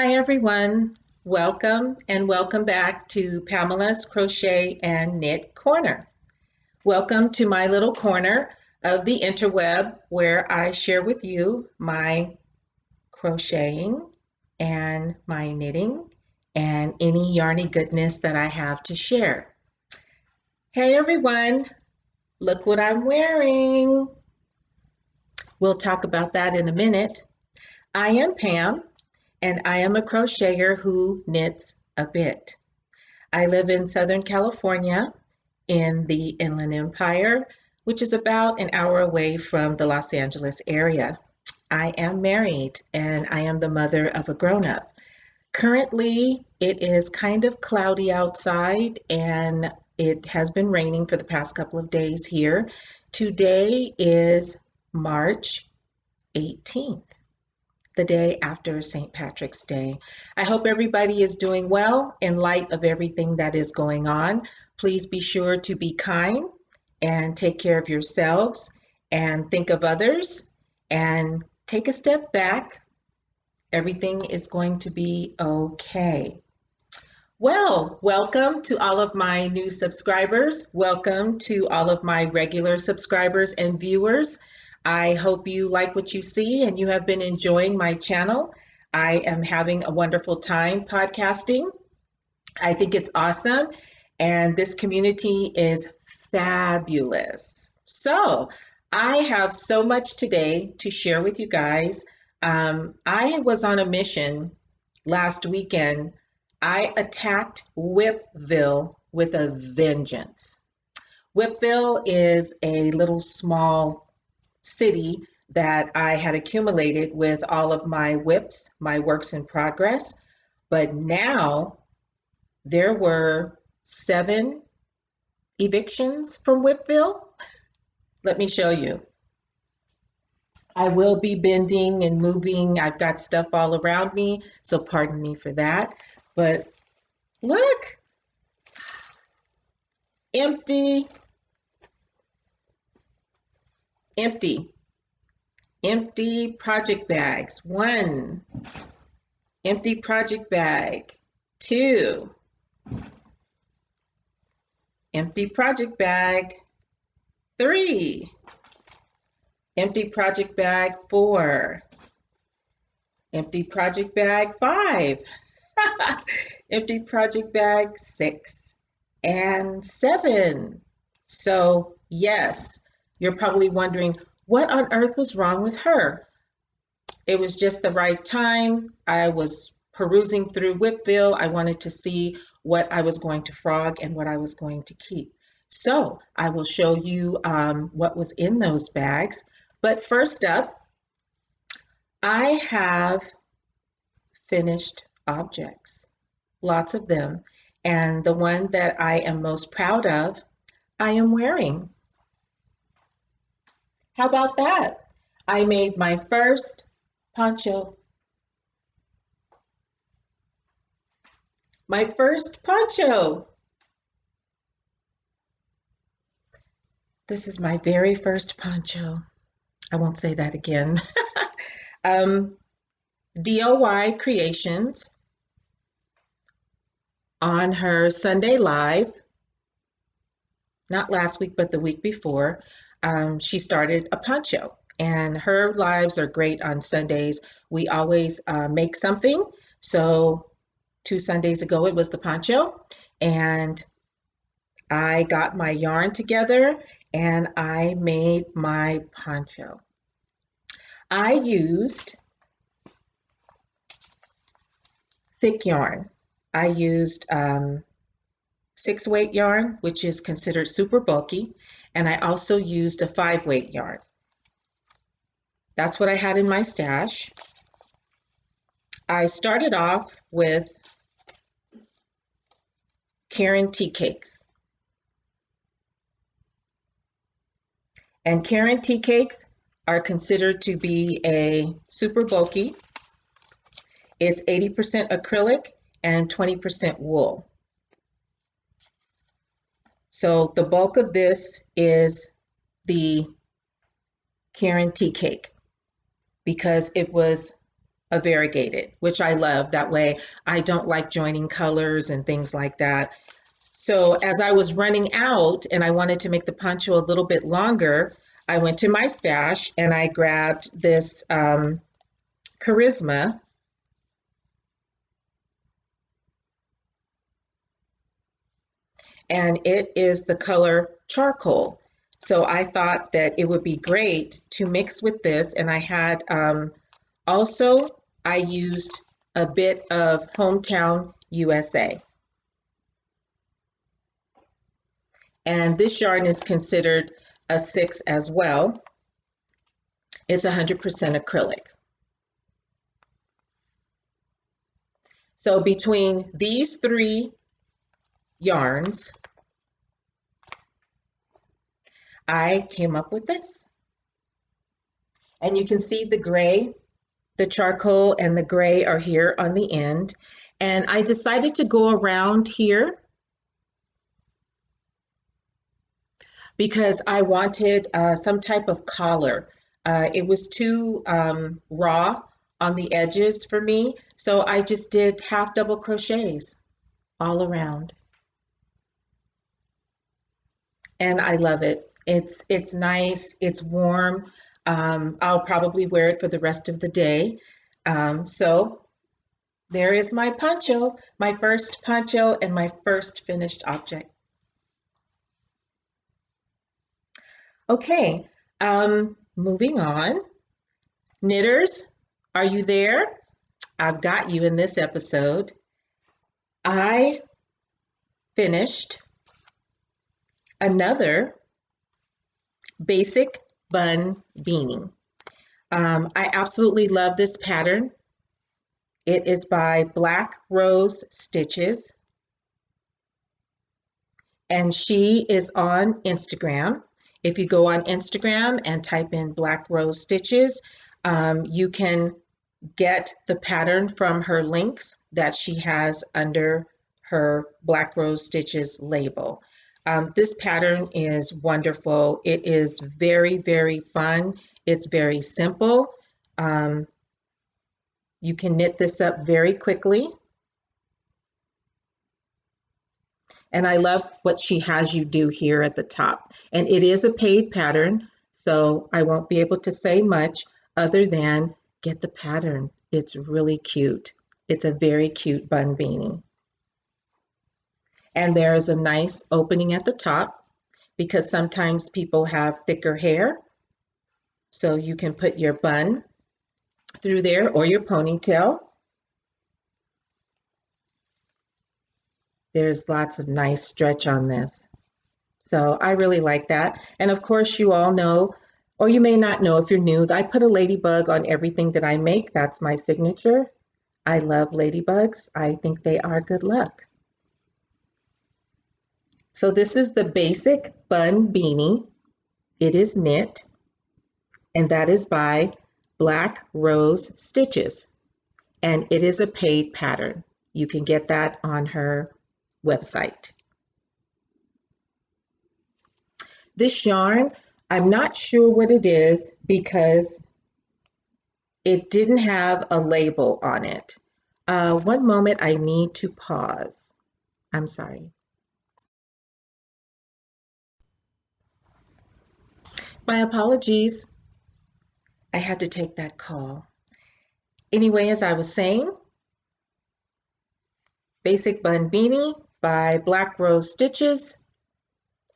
Hi everyone, welcome and welcome back to Pamela's Crochet and Knit Corner. Welcome to my little corner of the interweb where I share with you my crocheting and my knitting and any yarny goodness that I have to share. Hey everyone, look what I'm wearing. We'll talk about that in a minute. I am Pam, and I am a crocheter who knits a bit. I live in Southern California in the Inland Empire, which is about an hour away from the Los Angeles area. I am married and I am the mother of a grown-up. Currently, it is kind of cloudy outside and it has been raining for the past couple of days here. Today is March 18th. The day after St. Patrick's Day. I hope everybody is doing well in light of everything that is going on. Please be sure to be kind and take care of yourselves and think of others and take a step back. Everything is going to be okay. Well, welcome to all of my new subscribers. Welcome to all of my regular subscribers and viewers. I hope you like what you see and you have been enjoying my channel. I am having a wonderful time podcasting. I think it's awesome and this community is fabulous. So I have so much today to share with you guys. I was on a mission last weekend. I attacked Wipville with a vengeance. Wipville is a little small city that I had accumulated with all of my WIPs, my works in progress. But now there were 7 evictions from Wipville. Let me show you. I will be bending and moving. I've got stuff all around me, so pardon me for that. But look, empty. Empty project bags. 1, empty project bag. 2, empty project bag. 3, empty project bag. 4, empty project bag. 5, empty project bag. 6, and 7. So yes, you're probably wondering, what on earth was wrong with her? It was just the right time. I was perusing through Wipville. I wanted to see what I was going to frog and what I was going to keep. So I will show you what was in those bags. But first up, I have finished objects, lots of them. And the one that I am most proud of, I am wearing. How about that? I made my first poncho. My first poncho. This is my very first poncho. I won't say that again. DOY Creations on her Sunday Live, not last week, but the week before, she started a poncho. And her lives are great on Sundays. We always make something. So 2 Sundays ago, it was the poncho. And I got my yarn together and I made my poncho. I used thick yarn. I used 6-weight yarn, which is considered super bulky. And I also used a 5-weight yarn. That's what I had in my stash. I started off with Caron tea cakes. And Caron tea cakes are considered to be a super bulky. It's 80% acrylic and 20% wool. So the bulk of this is the Caron tea cake because it was a variegated, which I love. That way I don't like joining colors and things like that. So as I was running out and I wanted to make the poncho a little bit longer, I went to my stash and I grabbed this Charisma, and it is the color charcoal. So I thought that it would be great to mix with this. And I had also, I used a bit of Hometown USA. And this yarn is considered a 6 as well. It's 100% acrylic. So between these 3 yarns, I came up with this. And you can see the gray, the charcoal and the gray are here on the end. And I decided to go around here because I wanted some type of collar. It was too raw on the edges for me, so I just did half double crochets all around. And I love it. It's nice, it's warm. I'll probably wear it for the rest of the day. So there is my poncho, my first poncho and my first finished object. Okay, moving on. Knitters, are you there? I've got you in this episode. I finished another basic bun beanie. I absolutely love this pattern. It is by Black Rose Stitches, and she is on Instagram. If you go on Instagram and type in Black Rose Stitches, you can get the pattern from her links that she has under her Black Rose Stitches label. This pattern is wonderful. It is very, very fun. It's very simple. You can knit this up very quickly. And I love what she has you do here at the top. And it is a paid pattern, so I won't be able to say much other than get the pattern. It's really cute. It's a very cute bun beanie. And there is a nice opening at the top because sometimes people have thicker hair. So you can put your bun through there or your ponytail. There's lots of nice stretch on this. So I really like that. And of course, you all know, or you may not know if you're new, I put a ladybug on everything that I make. That's my signature. I love ladybugs. I think they are good luck. So this is the basic bun beanie. It is knit, and that is by Black Rose Stitches. And it is a paid pattern. You can get that on her website. This yarn, I'm not sure what it is because it didn't have a label on it. One moment, I need to pause. I'm sorry. My apologies. I had to take that call. Anyway, as I was saying, Basic Bun Beanie by Black Rose Stitches.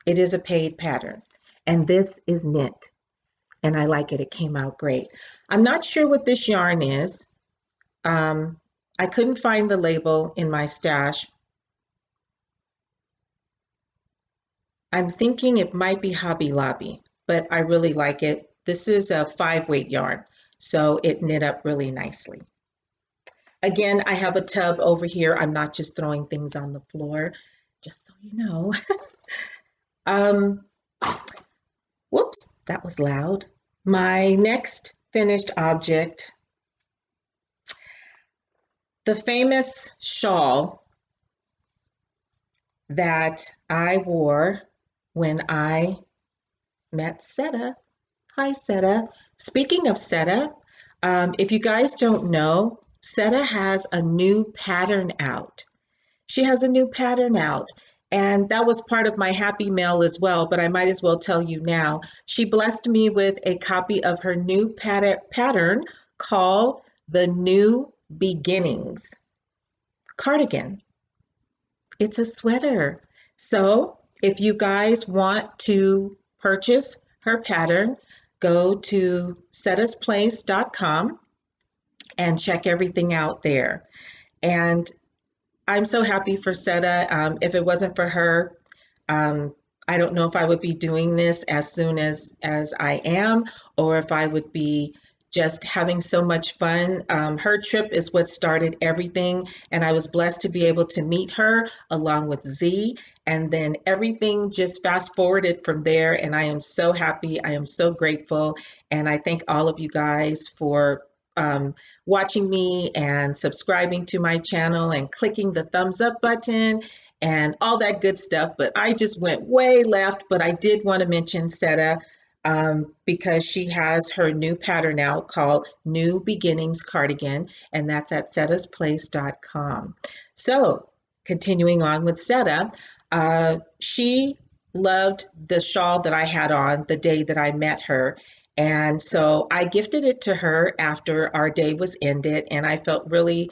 It is a paid pattern, and this is knit, and I like it. It came out great. I'm not sure what this yarn is. I couldn't find the label in my stash. I'm thinking it might be Hobby Lobby, but I really like it. This is a 5-weight yarn, so it knit up really nicely. Again, I have a tub over here. I'm not just throwing things on the floor, just so you know. Whoops, that was loud. My next finished object, the famous shawl that I wore when I met Seta. Hi, Seta. Speaking of Seta, If you guys don't know, Seta has a new pattern out. She has a new pattern out. And that was part of my happy mail as well, but I might as well tell you now. She blessed me with a copy of her new pattern called the New Beginnings Cardigan. It's a sweater. So if you guys want to purchase her pattern, go to setasplace.com and check everything out there. And I'm so happy for Seta. If it wasn't for her, I don't know if I would be doing this as soon as I am, or if I would be just having so much fun. Her trip is what started everything, and I was blessed to be able to meet her along with Z, and then everything just fast forwarded from there, and I am so happy. I am so grateful, and I thank all of you guys for watching me and subscribing to my channel and clicking the thumbs up button and all that good stuff. But I just went way left, but I did want to mention Seta because she has her new pattern out called New Beginnings Cardigan, and that's at setasplace.com. So continuing on with Seta, she loved the shawl that I had on the day that I met her. And so I gifted it to her after our day was ended, and I felt really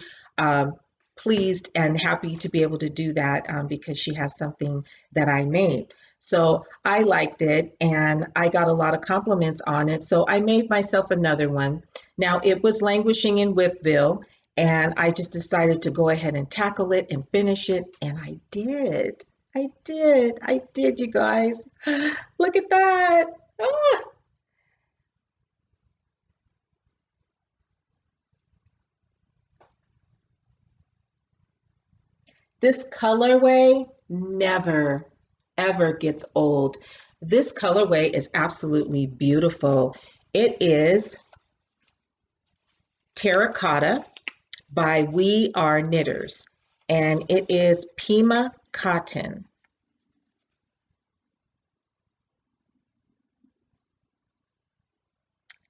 pleased and happy to be able to do that because she has something that I made. So I liked it and I got a lot of compliments on it. So I made myself another one. Now it was languishing in Wipville, and I just decided to go ahead and tackle it and finish it. And I did. I did, you guys. Look at that. Ah. This colorway never, ever gets old. This colorway is absolutely beautiful. It is Terracotta by We Are Knitters, and it is Pima cotton.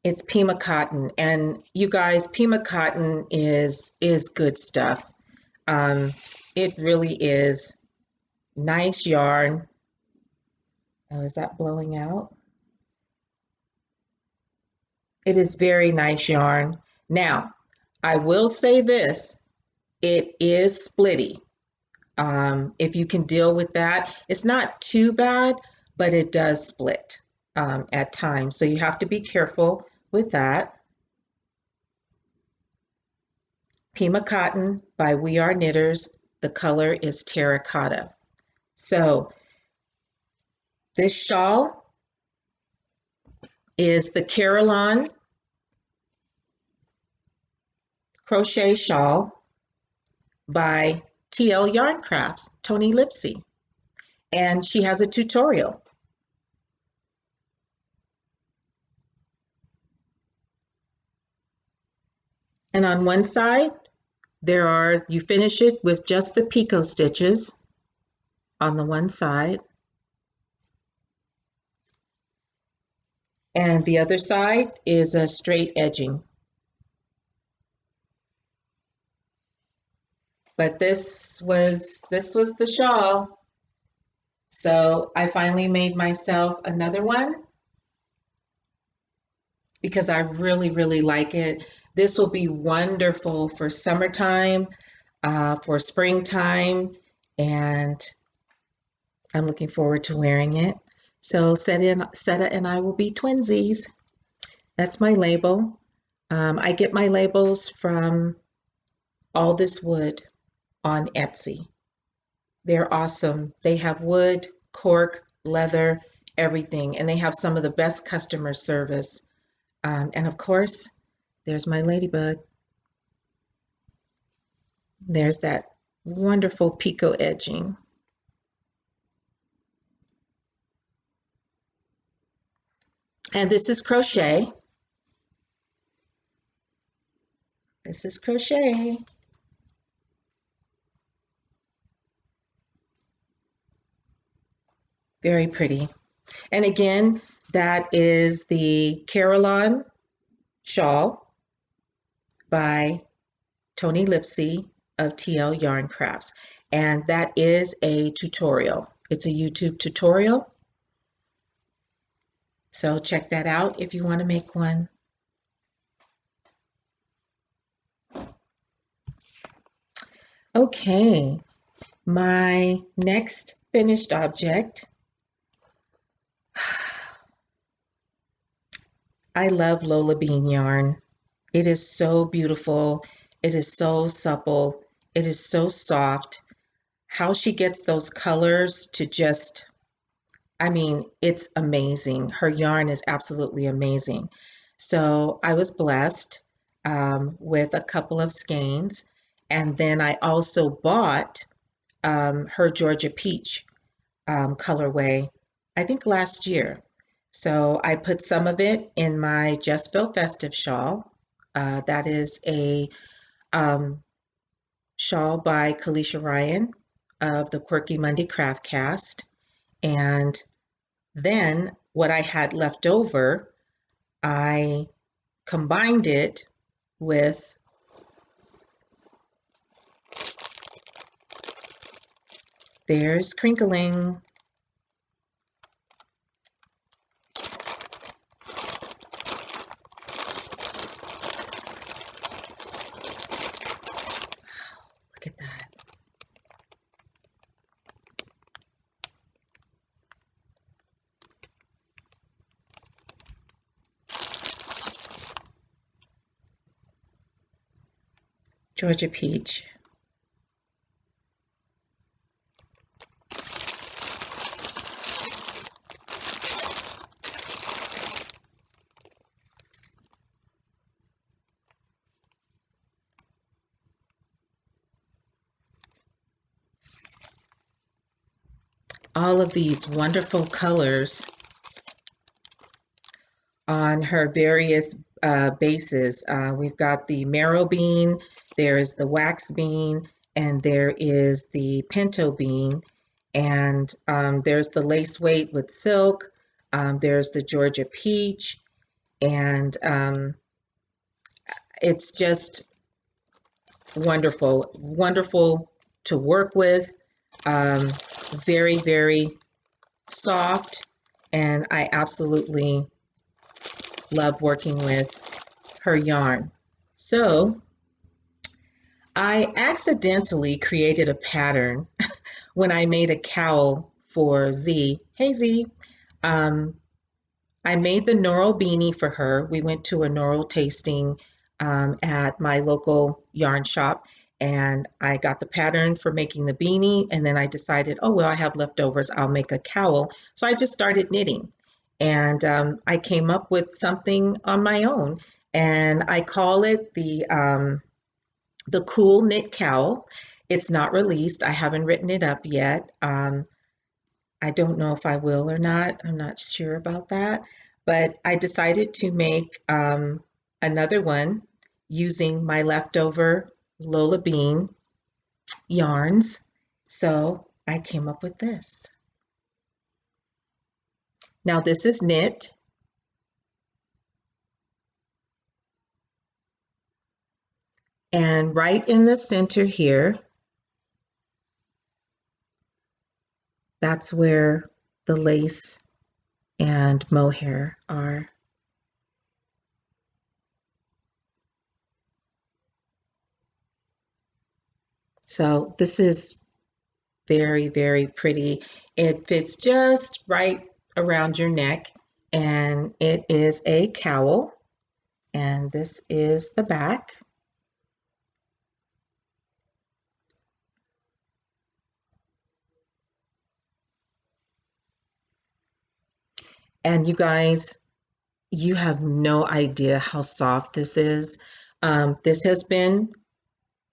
It's Pima cotton, and you guys, Pima cotton is good stuff. It really is nice yarn. Oh, is that blowing out? It is very nice yarn. Now, I will say this, it is splitty. If you can deal with that, it's not too bad, but it does split at times. So you have to be careful with that. Pima Cotton by We Are Knitters. The color is terracotta. So this shawl is the Carillon crochet shawl by TLYarnCrafts, Tony Lipsy. And she has a tutorial. And on one side, you finish it with just the picot stitches on the one side. And the other side is a straight edging. But this was the shawl. So I finally made myself another one because I really, really like it. This will be wonderful for summertime, for springtime, and I'm looking forward to wearing it. So Seta and I will be twinsies. That's my label. I get my labels from All This Wood on Etsy. They're awesome. They have wood, cork, leather, everything, and they have some of the best customer service. And of course, there's my ladybug. There's that wonderful picot edging. And this is crochet. This is crochet. Very pretty. And again, that is the Carillon shawl by Tony Lipsy of TLYarnCrafts. And that is a tutorial. It's a YouTube tutorial. So check that out if you want to make one. Okay, my next finished object. I love Lola Bean yarn. It is so beautiful. It is so supple. It is so soft. How she gets those colors to just, I mean, it's amazing. Her yarn is absolutely amazing. So I was blessed with a couple of skeins. And then I also bought her Georgia Peach colorway, I think last year. So I put some of it in my Just Feel Festive shawl. That is a shawl by Kalisha Ryan of the Quirky Monday Craft Cast. And then what I had left over, I combined it with there's Crinkling. Look at that. Georgia Peach. All of these wonderful colors on her various bases. We've got the marrow bean, there is the wax bean, and there is the pinto bean, and there's the lace weight with silk, there's the Georgia peach, and it's just wonderful, wonderful to work with, very, very soft, and I absolutely love working with her yarn. So I accidentally created a pattern when I made a cowl for Z. Hey Z. I made the Norral beanie for her. We went to a Norral tasting at my local yarn shop, and I got the pattern for making the beanie, and then I decided, oh, well, I have leftovers, I'll make a cowl. So I just started knitting, and I came up with something on my own, and I call it the Cool Knit Cowl. It's not released. I haven't written it up yet. I don't know if I will or not. I'm not sure about that. But I decided to make another one using my leftover Lola Bean yarns. So I came up with this. Now this is knit. And right in the center here, that's where the lace and mohair are. So this is very, very pretty. It fits just right around your neck, and it is a cowl, and this is the back. And you guys, you have no idea how soft this is. This has been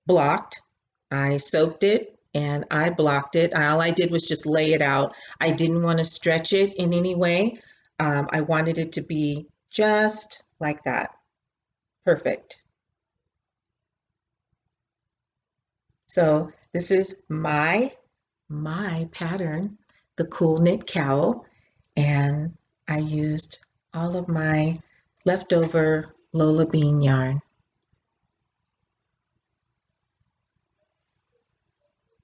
blocked. I soaked it and I blocked it. All I did was just lay it out. I didn't want to stretch it in any way. I wanted it to be just like that. Perfect. So this is my pattern, the Cool Knit Cowl, and I used all of my leftover Lola Bean yarn.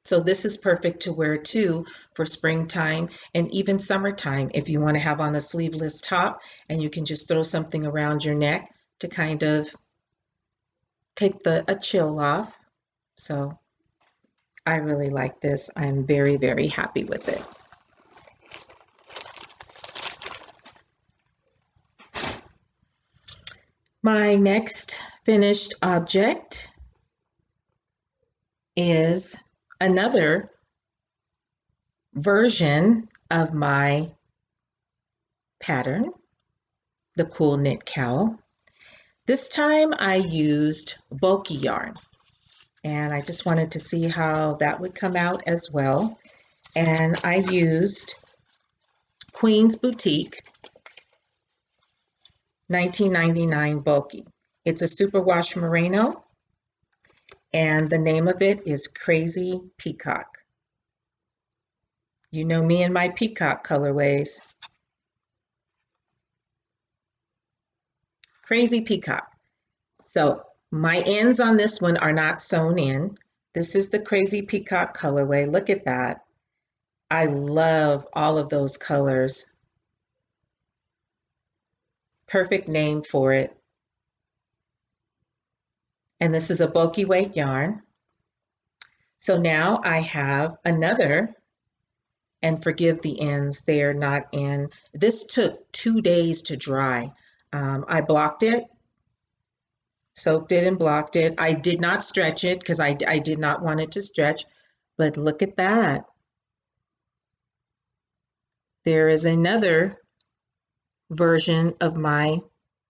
So this is perfect to wear too for springtime and even summertime if you want to have on a sleeveless top and you can just throw something around your neck to kind of take a chill off. So I really like this. I'm very, very happy with it. My next finished object is another version of my pattern, the Cool Knit Cowl. This time I used bulky yarn, and I just wanted to see how that would come out as well. And I used Queen's Boutique 1999 bulky. It's a superwash merino, and the name of it is Crazy Peacock. You know me and my peacock colorways. Crazy Peacock. So my ends on this one are not sewn in. This is the Crazy Peacock colorway. Look at that. I love all of those colors. Perfect name for it. And this is a bulky weight yarn. So now I have another, and forgive the ends, they're not in. This took 2 days to dry. I blocked it, soaked it and blocked it. I did not stretch it because I did not want it to stretch, but look at that. There is another version of my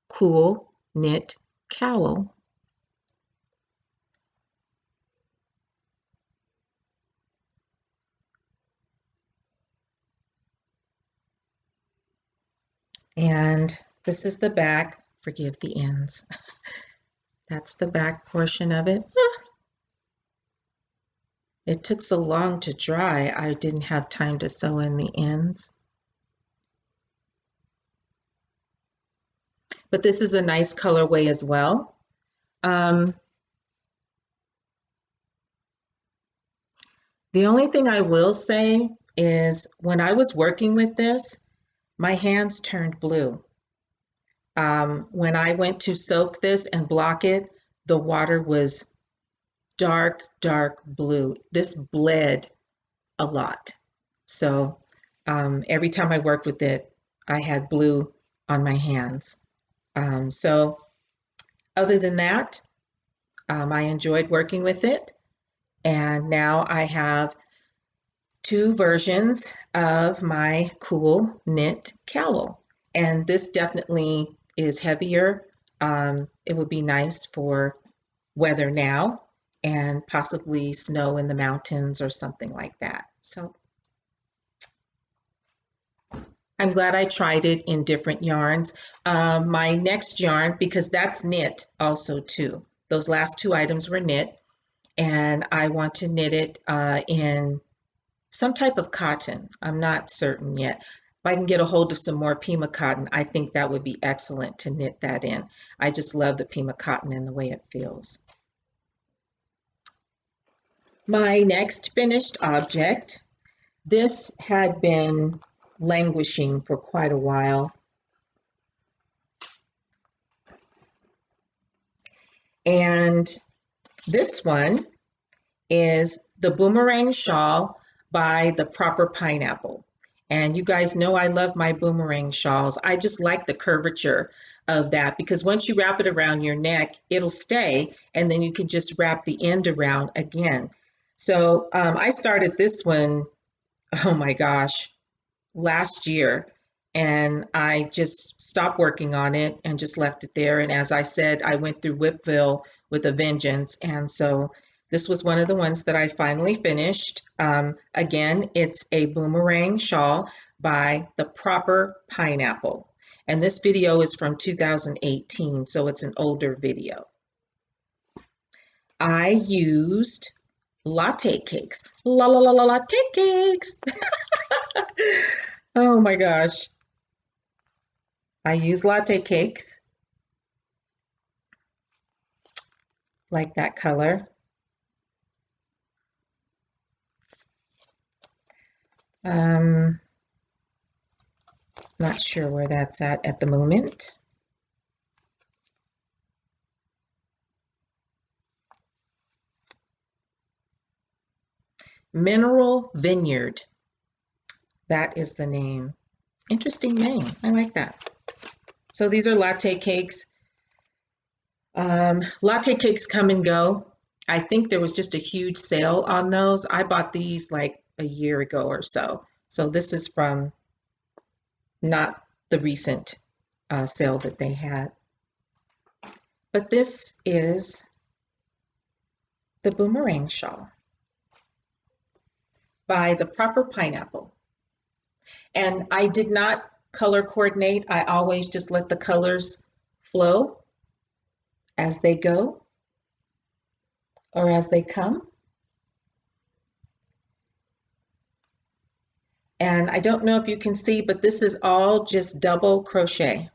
Cool Knit Cowl. And this is the back, forgive the ends. That's the back portion of it. It took so long to dry, I didn't have time to sew in the ends. But this is a nice colorway as well. The only thing I will say is when I was working with this, my hands turned blue. When I went to soak this and block it, the water was dark, dark blue. This bled a lot. So every time I worked with it, I had blue on my hands. So other than that, I enjoyed working with it. And now I have 2 versions of my Cool Knit Cowl. And this definitely is heavier. It would be nice for weather now and possibly snow in the mountains or something like that. So I'm glad I tried it in different yarns. My next yarn, because that's knit also too. Those last 2 items were knit, and I want to knit it in some type of cotton. I'm not certain yet. If I can get a hold of some more Pima cotton, I think that would be excellent to knit that in. I just love the Pima cotton and the way it feels. My next finished object, this had been languishing for quite a while. And this one is the Boomerang Shawl by the Proper Pineapple. And you guys know I love my boomerang shawls. I just like the curvature of that because once you wrap it around your neck, it'll stay, and then you can just wrap the end around again. So I started this one, oh my gosh, last year, and I just stopped working on it and just left it there. And as I said, I went through Wipville with a vengeance, and so this was one of the ones that I finally finished. Again, it's a boomerang shawl by the Proper Pineapple, and this video is from 2018, so it's an older video. I used latte cakes. Latte cakes. Oh my gosh. I use latte cakes, like that color. Not sure where that's at the moment. Mineral Vineyard. That is the name. Interesting name. I like that. So these are latte cakes. Latte cakes come and go. I think there was just a huge sale on those. I bought these like a year ago or so. So this is from not the recent sale that they had. But this is the Boomerang Shawl by The Proper Pineapple. And I did not color coordinate. I always just let the colors flow as they go or as they come. And I don't know if you can see, but this is all just double crochet.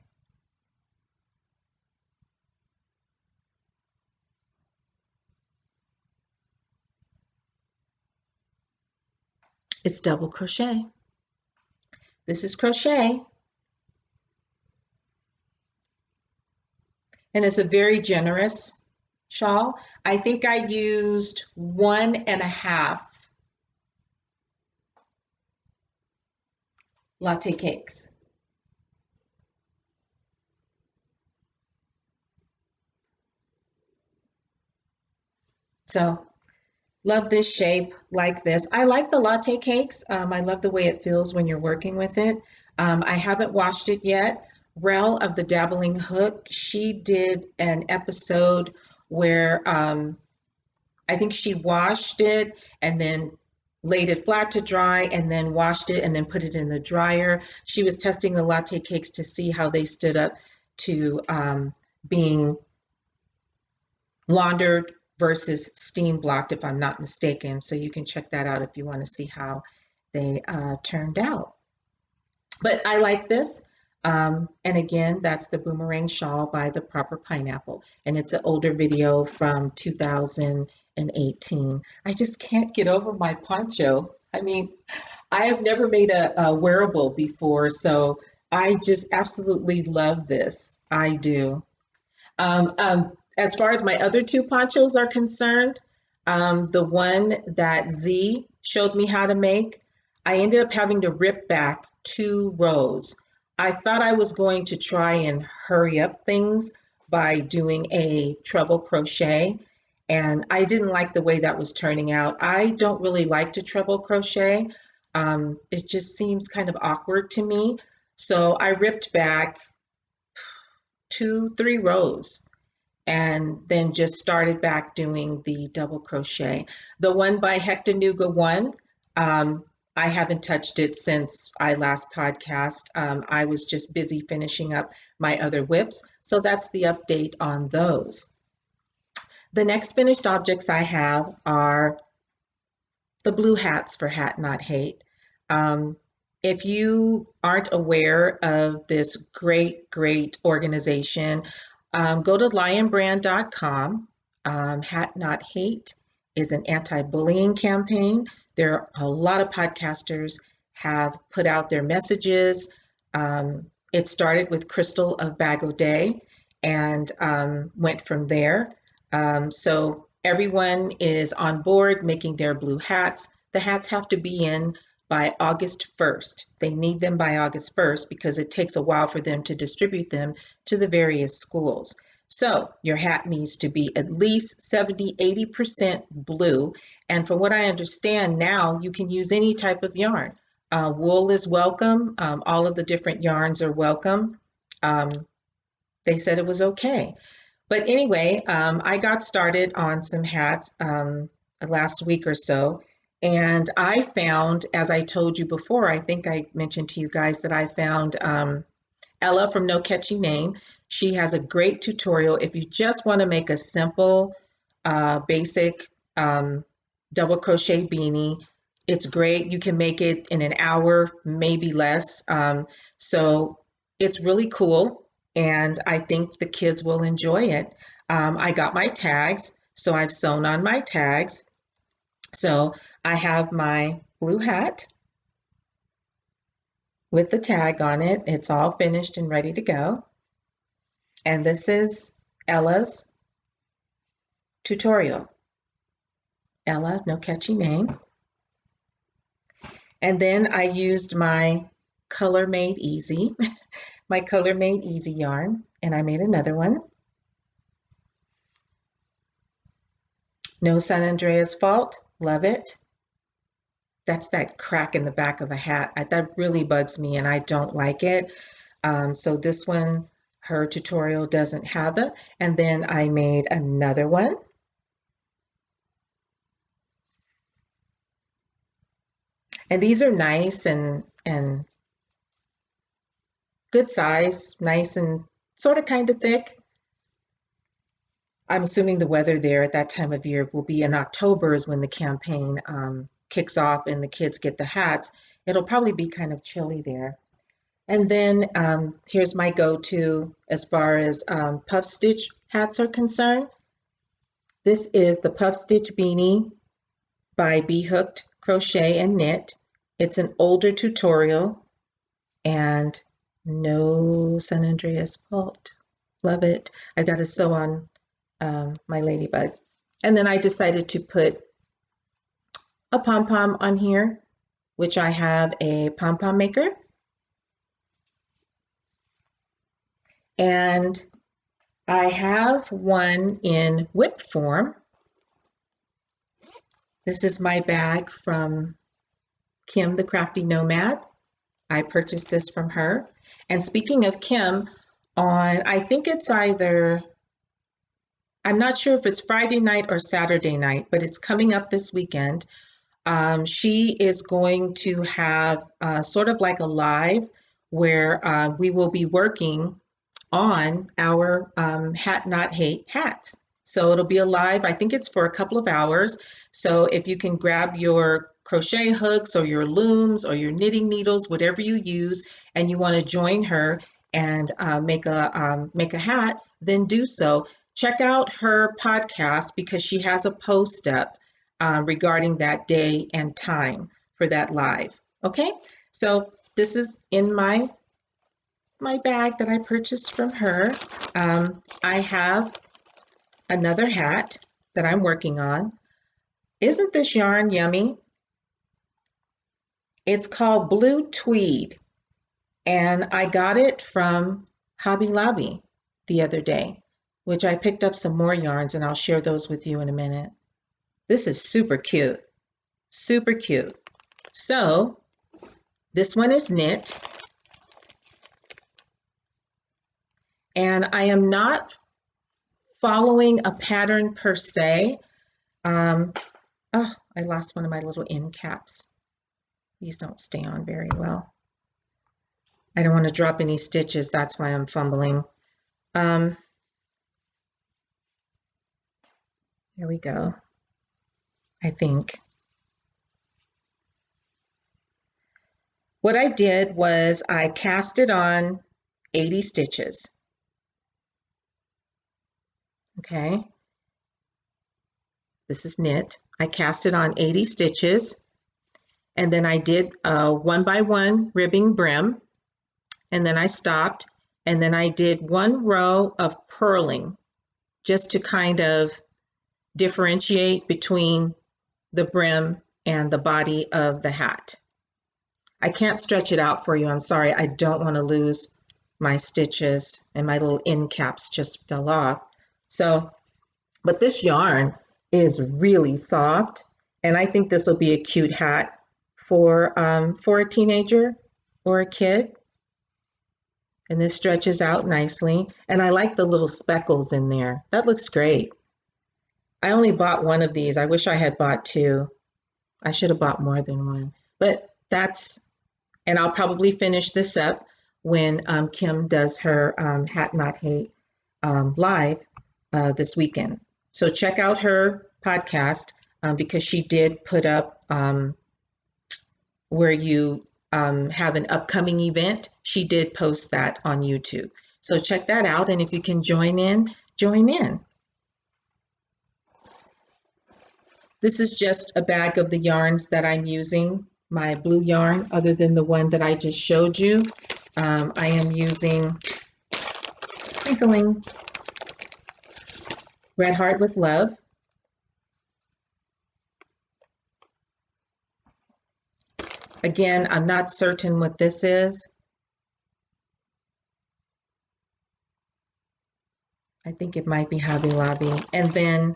It's double crochet. This is crochet. And it's a very generous shawl. I think I used 1.5 latte cakes. So love this shape, like this. I like the latte cakes. I love the way it feels when you're working with it. I haven't washed it yet. Rel of the Dabbling Hook, she did an episode where I think she washed it and then laid it flat to dry and then washed it and then put it in the dryer. She was testing the latte cakes to see how they stood up to being laundered versus steam blocked, if I'm not mistaken. So you can check that out if you want to see how they turned out. But I like this. And again, that's the Boomerang Shawl by The Proper Pineapple. And it's an older video from 2018. I just can't get over my poncho. I mean, I have never made a wearable before, so I just absolutely love this. I do. As far as my other two ponchos are concerned, the one that Z showed me how to make, I ended up having to rip back 2 rows. I thought I was going to try and hurry up things by doing a treble crochet, and I didn't like the way that was turning out. I don't really like to treble crochet. It just seems kind of awkward to me. So I ripped back 2, 3 rows and then just started back doing the double crochet. The one by Hectanuga 1, I haven't touched it since I last podcast. I was just busy finishing up my other whips. So that's the update on those. The next finished objects I have are the blue hats for Hat Not Hate. If you aren't aware of this great organization, go to lionbrand.com. Hat Not Hate is an anti-bullying campaign. There are a lot of podcasters have put out their messages. It started with Crystal of Bag O'Day and went from there. So everyone is on board making their blue hats. The hats have to be in by August 1st. They need them by August 1st because it takes a while for them to distribute them to the various schools. So your hat needs to be at least 70, 80% blue. And from what I understand now, you can use any type of yarn. Wool is welcome. All of the different yarns are welcome. They said it was okay. But anyway, I got started on some hats last week or so. And I found, as I told you before, I think I mentioned to you guys that I found Ella from No Catchy Name. She has a great tutorial if you just want to make a simple, basic double crochet beanie. It's great. You can make it in an hour, maybe less. So it's really cool. And I think the kids will enjoy it. I got my tags, so I've sewn on my tags. So I have my blue hat, with the tag on it. It's all finished and ready to go. And this is Ella's tutorial. Ella, No Catchy Name. And then I used my Color Made Easy, my Color Made Easy yarn, and I made another one. No San Andreas Fault, love it. That's that crack in the back of a hat. That really bugs me and I don't like it. So this one, her tutorial doesn't have it. And then I made another one. And these are nice and good size, nice and sort of kind of thick. I'm assuming the weather there at that time of year will be in October is when the campaign kicks off and the kids get the hats. It'll probably be kind of chilly there. And then here's my go-to as far as puff stitch hats are concerned. This is the Puff Stitch Beanie by Bee Hooked Crochet and Knit. It's an older tutorial and no San Andreas Fault. Love it. I got to sew on my ladybug. And then I decided to put a pom-pom on here, which I have a Pom Pom Maker. And I have one in whip form. This is my bag from Kim the Crafty Nomad. I purchased this from her. And speaking of Kim, I think it's either, I'm not sure if it's Friday night or Saturday night, but it's coming up this weekend. She is going to have sort of like a live where we will be working on our HatNotHate hats. So it'll be a live, I think it's for a couple of hours. So if you can grab your crochet hooks or your looms or your knitting needles, whatever you use, and you want to join her and make a hat, then do so. Check out her podcast because she has a post up regarding that day and time for that live. Okay, so this is in my bag that I purchased from her. I have another hat that I'm working on. Isn't this yarn yummy? It's called Blue Tweed, and I got it from Hobby Lobby the other day, which I picked up some more yarns, and I'll share those with you in a minute. This is super cute, super cute. So this one is knit, and I am not following a pattern per se. Oh, I lost one of my little end caps. These don't stay on very well. I don't want to drop any stitches, that's why I'm fumbling. Here we go, I think. What I did was I casted on 80 stitches. Okay, this is knit. I cast it on 80 stitches, and then I did a 1 by 1 ribbing brim, and then I stopped, and then I did 1 row of purling just to kind of differentiate between the brim and the body of the hat. I can't stretch it out for you, I'm sorry. I don't want to lose my stitches, and my little end caps just fell off. So, but this yarn is really soft, and I think this will be a cute hat for a teenager or a kid. And this stretches out nicely, and I like the little speckles in there. That looks great. I only bought one of these. I wish I had bought 2. I should have bought more than one, but and I'll probably finish this up when Kim does her HatNotHate live this weekend. So check out her podcast because she did put up where you have an upcoming event. She did post that on YouTube. So check that out, and if you can join in, join in. This is just a bag of the yarns that I'm using my blue yarn other than the one that I just showed you. I am using Crinkling Red Heart with Love. Again, I'm not certain what this is. I think it might be Hobby Lobby. And then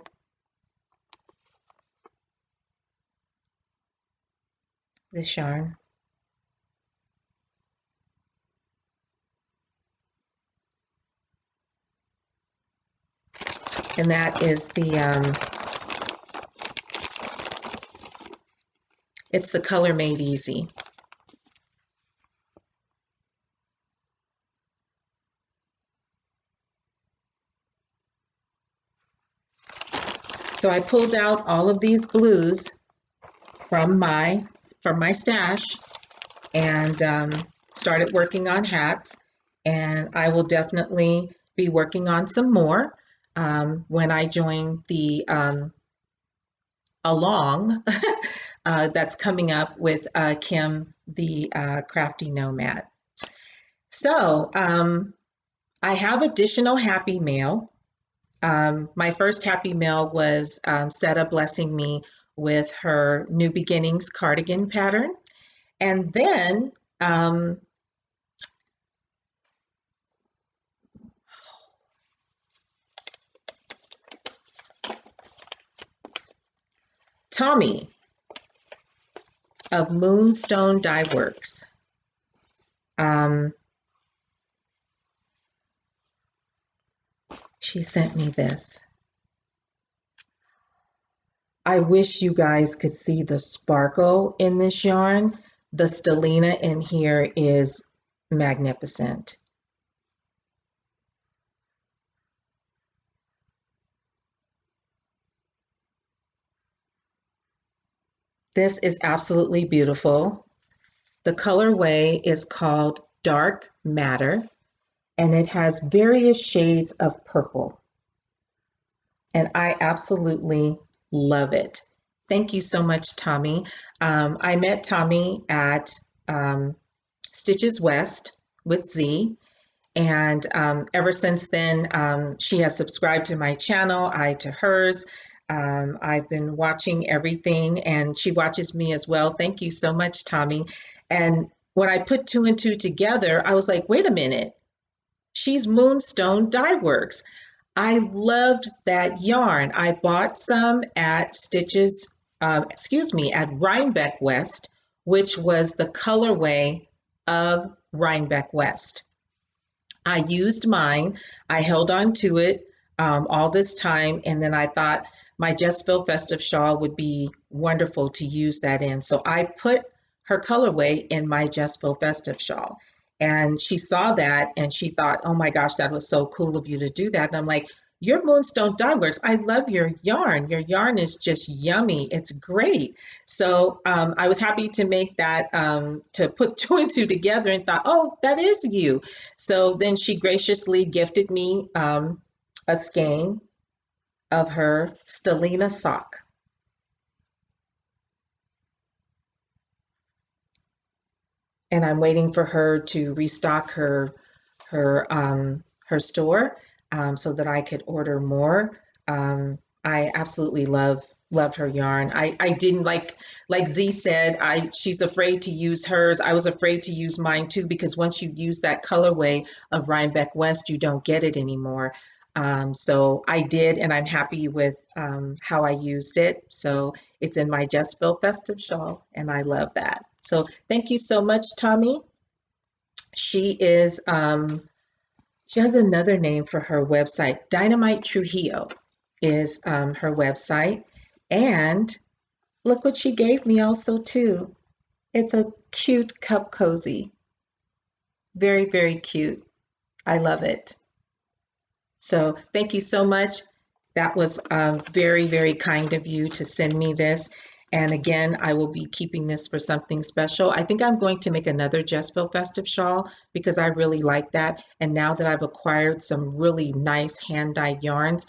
this yarn. And that is the, it's the Color Made Easy. So I pulled out all of these blues from my stash and started working on hats. And I will definitely be working on some more when I join the along that's coming up with Kim, the Crafty Nomad. So I have additional happy mail. My first happy mail was Seta blessing me with her New Beginnings cardigan pattern. And then Tommy of Moonstone Dye Works. She sent me this. I wish you guys could see the sparkle in this yarn. The stellina in here is magnificent. This is absolutely beautiful. The colorway is called Dark Matter, and it has various shades of purple. And I absolutely love it. Thank you so much, Tommy. I met Tommy at Stitches West with Z, and ever since then, she has subscribed to my channel, I to hers. I've been watching everything, and she watches me as well. Thank you so much, Tommy. And when I put two and two together, I was like, wait a minute, she's Moonstone Dye Works. I loved that yarn. I bought some at at Rhinebeck West, which was the colorway of Rhinebeck West. I used mine. I held on to it all this time, and then I thought my Jessville Festive Shawl would be wonderful to use that in. So I put her colorway in my Jessville Festive Shawl. And she saw that and she thought, oh my gosh, that was so cool of you to do that. And I'm like, your Moonstone Dye Works, I love your yarn. Your yarn is just yummy. It's great. So I was happy to make that, to put two and two together and thought, oh, that is you. So then she graciously gifted me a skein of her stellina sock. And I'm waiting for her to restock her store so that I could order more. I absolutely love her yarn. I didn't like Z said, she's afraid to use hers. I was afraid to use mine too, because once you use that colorway of Rhinebeck West, you don't get it anymore. So I did, and I'm happy with how I used it. So it's in my Jessville Festive Shawl, and I love that. So thank you so much, Tommy. She is, she has another name for her website. Dynamite Trujillo is her website. And look what she gave me also too. It's a cute cup cozy. Very, very cute. I love it. So thank you so much. That was very, very kind of you to send me this. And again, I will be keeping this for something special. I think I'm going to make another Jessville Festive Shawl because I really like that. And now that I've acquired some really nice hand-dyed yarns,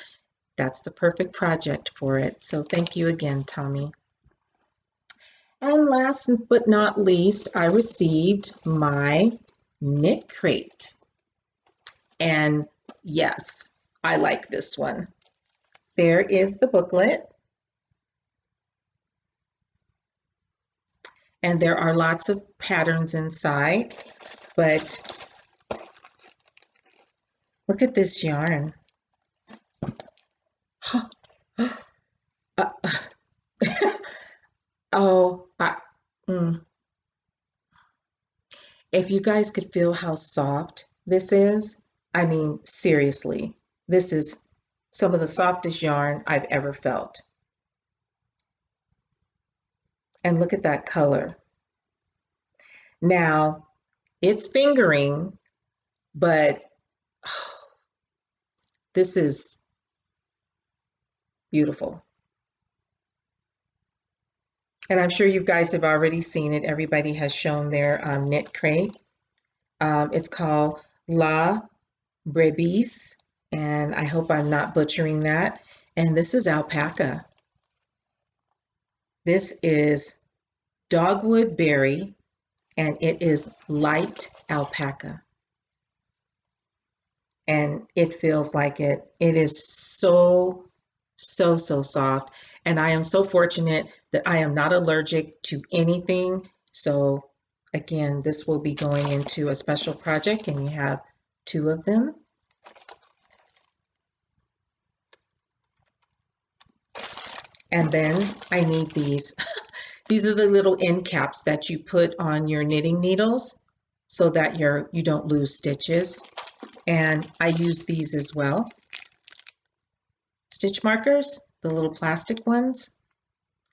that's the perfect project for it. So thank you again, Tommy. And last but not least, I received my knit crate. And yes, I like this one. There is the booklet. And there are lots of patterns inside, but look at this yarn. Oh, if you guys could feel how soft this is, I mean, seriously, this is some of the softest yarn I've ever felt. And look at that color. Now, it's fingering, but this is beautiful. And I'm sure you guys have already seen it. Everybody has shown their knit crate. It's called La Brebis, and I hope I'm not butchering that. And this is alpaca. This is dogwood berry, and it is light alpaca. And it feels like it. It is so, so, so soft. And I am so fortunate that I am not allergic to anything. So again, this will be going into a special project, and you have 2 of them. And then I need these. These are the little end caps that you put on your knitting needles so that you don't lose stitches. And I use these as well. Stitch markers, the little plastic ones,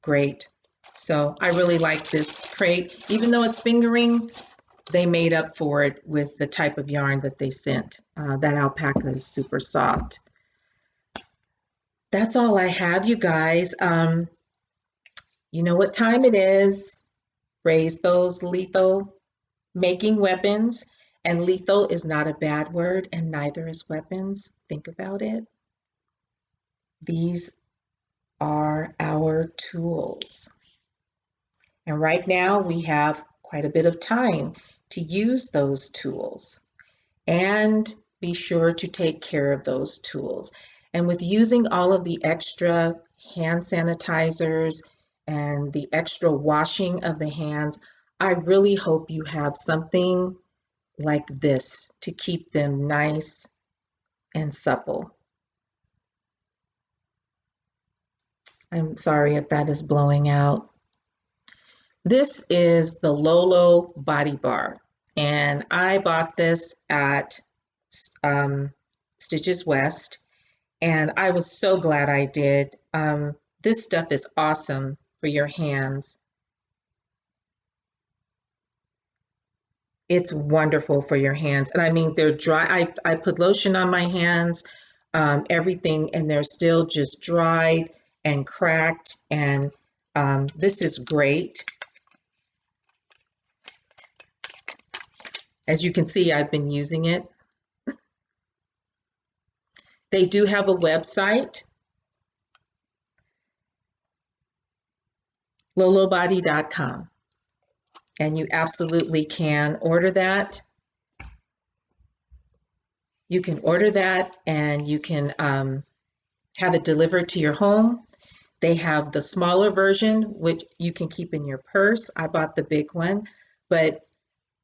great. So I really like this crate. Even though it's fingering, they made up for it with the type of yarn that they sent. That alpaca is super soft. That's all I have, you guys. You know what time it is. Raise those lethal making weapons. And lethal is not a bad word, and neither is weapons. Think about it. These are our tools. And right now we have quite a bit of time to use those tools and be sure to take care of those tools. And with using all of the extra hand sanitizers and the extra washing of the hands, I really hope you have something like this to keep them nice and supple. I'm sorry if that is blowing out. This is the Lola body bar, and I bought this at Stitches West, and I was so glad I did. This stuff is awesome for your hands. It's wonderful for your hands. And I mean, they're dry. I put lotion on my hands, everything, and they're still just dried and cracked. And this is great. As you can see, I've been using it. They do have a website, lolobody.com. And you absolutely can order that. You can order that, and you can have it delivered to your home. They have the smaller version, which you can keep in your purse. I bought the big one, but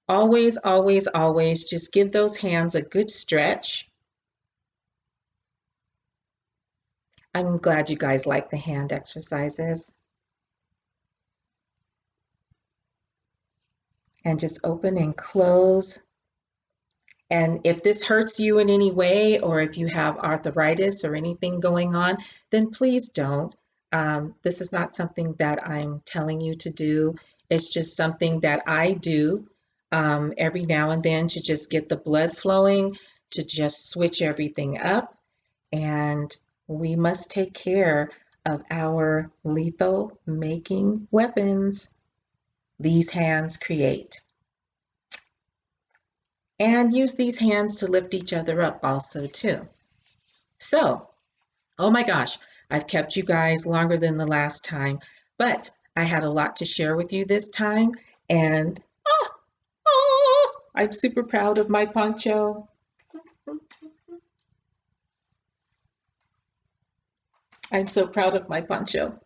always, always, always just give those hands a good stretch. I'm glad you guys like the hand exercises. And just open and close. And if this hurts you in any way, or if you have arthritis or anything going on, then please don't. This is not something that I'm telling you to do. It's just something that I do every now and then to just get the blood flowing, to just switch everything up. And we must take care of our lethal making weapons these hands create. And use these hands to lift each other up also too. So, oh my gosh, I've kept you guys longer than the last time, but I had a lot to share with you this time, and I'm super proud of my poncho. I'm so proud of my poncho.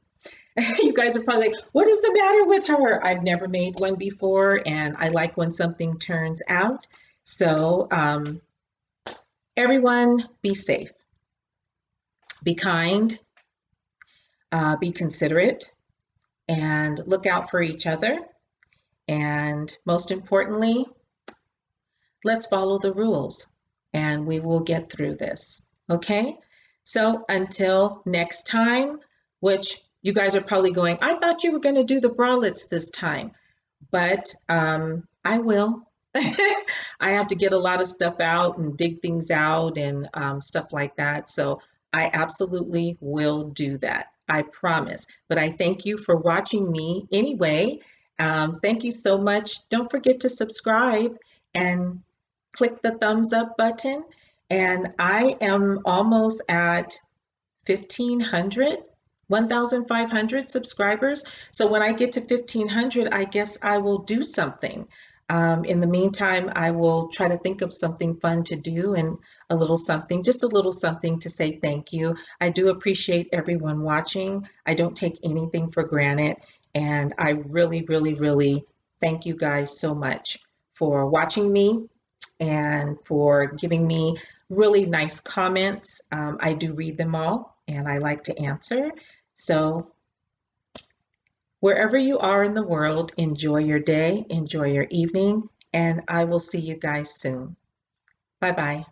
You guys are probably like, what is the matter with her? I've never made one before, and I like when something turns out. So, everyone, be safe, be kind, be considerate, and look out for each other. And most importantly, let's follow the rules and we will get through this. Okay? So until next time, which you guys are probably going, I thought you were going to do the bralettes this time, but I will. I have to get a lot of stuff out and dig things out and stuff like that. So I absolutely will do that. I promise. But I thank you for watching me anyway. Thank you so much. Don't forget to subscribe and click the thumbs up button. And I am almost at 1,500, 1,500 subscribers. So when I get to 1,500, I guess I will do something. In the meantime, I will try to think of something fun to do and a little something, just a little something to say thank you. I do appreciate everyone watching. I don't take anything for granted. And I really, really, really thank you guys so much for watching me and for giving me really nice comments. I do read them all and I like to answer. So wherever you are in the world, enjoy your day, enjoy your evening, and I will see you guys soon. Bye-bye.